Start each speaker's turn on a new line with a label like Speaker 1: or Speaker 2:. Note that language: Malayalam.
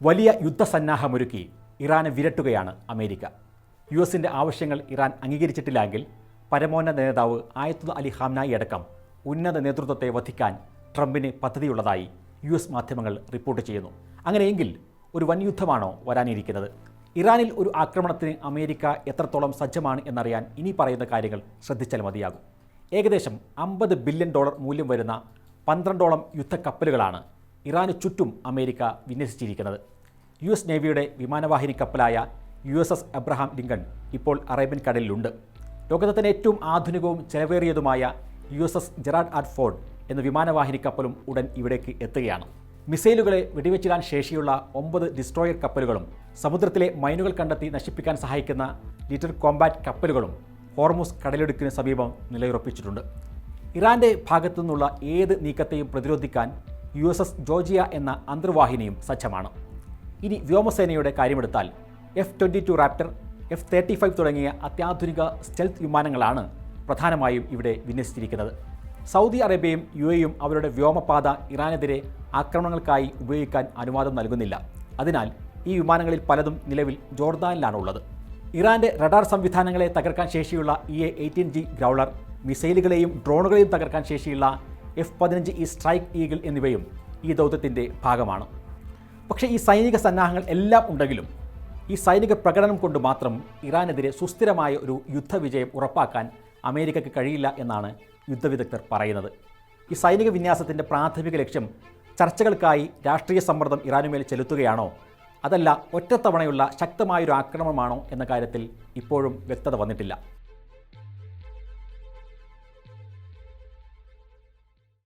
Speaker 1: വലിയ യുദ്ധസന്നാഹമൊരുക്കി ഇറാനെ വിരട്ടുകയാണ് അമേരിക്ക. US-ൻ്റെ ആവശ്യങ്ങൾ ഇറാൻ അംഗീകരിച്ചിട്ടില്ലെങ്കിൽ പരമോന്നത നേതാവ് ആയത്തുള്ള അലി ഖാംനായി അടക്കം ഉന്നത നേതൃത്വത്തെ വധിക്കാൻ ട്രംപിന് പദ്ധതിയുള്ളതായി US മാധ്യമങ്ങൾ റിപ്പോർട്ട് ചെയ്യുന്നു. അങ്ങനെയെങ്കിൽ ഒരു വൻ യുദ്ധമാണോ വരാനിരിക്കുന്നത്? ഇറാനിൽ ഒരു ആക്രമണത്തിന് അമേരിക്ക എത്രത്തോളം സജ്ജമാണ് എന്നറിയാൻ ഇനി പറയുന്ന കാര്യങ്ങൾ ശ്രദ്ധിച്ചാൽ മതിയാകും. ഏകദേശം $50 ബില്യൺ മൂല്യം വരുന്ന 12ഓളം യുദ്ധക്കപ്പലുകളാണ് ഇറാന് ചുറ്റും അമേരിക്ക വിന്യസിച്ചിരിക്കുന്നത്. US നേവിയുടെ വിമാനവാഹിനി കപ്പലായ USS എബ്രഹാം ലിങ്കൺ ഇപ്പോൾ അറേബ്യൻ കടലിലുണ്ട്. ലോകത്തെ തന്നെ ഏറ്റവും ആധുനികവും ചെലവേറിയതുമായ USS ജെറാർഡ് ആർ ഫോർഡ് എന്ന വിമാനവാഹിനി കപ്പലും ഉടൻ ഇവിടേക്ക് എത്തുകയാണ്. മിസൈലുകളെ വെടിവെച്ചിടാൻ ശേഷിയുള്ള 9 ഡിസ്ട്രോയർ കപ്പലുകളും സമുദ്രത്തിലെ മൈനുകൾ കണ്ടെത്തി നശിപ്പിക്കാൻ സഹായിക്കുന്ന ലിറ്റർ കോമ്പാറ്റ് കപ്പലുകളും ഹോർമുസ് കടലിടുക്കിന് സമീപം നിലയുറപ്പിച്ചിട്ടുണ്ട്. ഇറാൻ്റെ ഭാഗത്തു നിന്നുള്ള ഏത് നീക്കത്തെയും പ്രതിരോധിക്കാൻ USS ജോർജിയ എന്ന അന്തർവാഹിനിയും സജ്ജമാണ്. ഇനി വ്യോമസേനയുടെ കാര്യമെടുത്താൽ F-22 റാപ്റ്റർ, F-35 തുടങ്ങിയ അത്യാധുനിക സ്റ്റെൽത്ത് വിമാനങ്ങളാണ് പ്രധാനമായും ഇവിടെ വിന്യസിച്ചിരിക്കുന്നത്. സൗദി അറേബ്യയും UAE-യും അവരുടെ വ്യോമപാത ഇറാനെതിരെ ആക്രമണങ്ങൾക്കായി ഉപയോഗിക്കാൻ അനുവാദം നൽകുന്നില്ല. അതിനാൽ ഈ വിമാനങ്ങളിൽ പലതും നിലവിൽ ജോർദാനിലാണുള്ളത്. ഇറാൻ്റെ റഡാർ സംവിധാനങ്ങളെ തകർക്കാൻ ശേഷിയുള്ള EA-18G ഗ്രൗളർ, മിസൈലുകളെയും ഡ്രോണുകളെയും തകർക്കാൻ ശേഷിയുള്ള F-15E സ്ട്രൈക്ക് ഈഗിൾ എന്നിവയും ഈ ദൗത്യത്തിൻ്റെ ഭാഗമാണ്. പക്ഷേ ഈ സൈനിക സന്നാഹങ്ങൾ എല്ലാം ഉണ്ടെങ്കിലും ഈ സൈനിക പ്രകടനം കൊണ്ട് മാത്രം ഇറാനെതിരെ സുസ്ഥിരമായ ഒരു യുദ്ധവിജയം ഉറപ്പാക്കാൻ അമേരിക്കയ്ക്ക് കഴിയില്ല എന്നാണ് യുദ്ധവിദഗ്ധർ പറയുന്നത്. ഈ സൈനിക വിന്യാസത്തിൻ്റെ പ്രാഥമിക ലക്ഷ്യം ചർച്ചകൾക്കായി രാഷ്ട്രീയ സമ്മർദ്ദം ഇറാനുമേൽ ചെലുത്തുകയാണോ, അതല്ല ഒറ്റത്തവണയുള്ള ശക്തമായൊരു ആക്രമണമാണോ എന്ന കാര്യത്തിൽ ഇപ്പോഴും വ്യക്തത വന്നിട്ടില്ല.